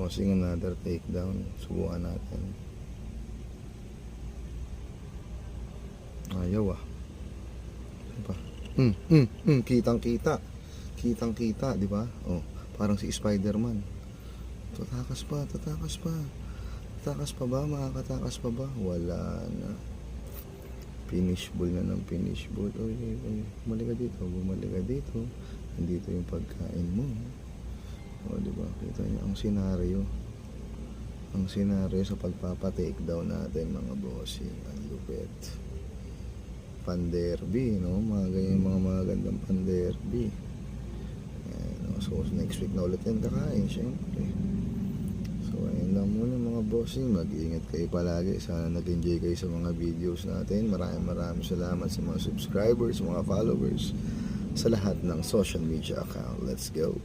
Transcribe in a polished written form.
bossing, another takedown. Subukan natin. Ayaw ah. Ano pa? Kitang kita. Kitang kita, di ba? Oh, parang si Spider-Man. Tatakas pa, tatakas pa. Tatakas pa ba? Makakatakas pa ba? Wala na. Finish ball na ng finish ball. Oy, bumalik ka dito, bumalik ka dito. Nandito yung pagkain mo. O, diba? Kita niyo ang senaryo. Ang senaryo sa pagpapa-takedown natin, mga bossing. Ang lupet. Pan-derby, no? Mga ganyan, mga magandang pan-derby. Ayan, no? So, next week na ulit yan kakain, syempre. So, ayun lang muna, mga bossing. Mag-iingat kayo palagi. Sana nag-enjoy kayo sa mga videos natin. Maraming salamat sa mga subscribers, mga followers, sa lahat ng social media account. Let's go!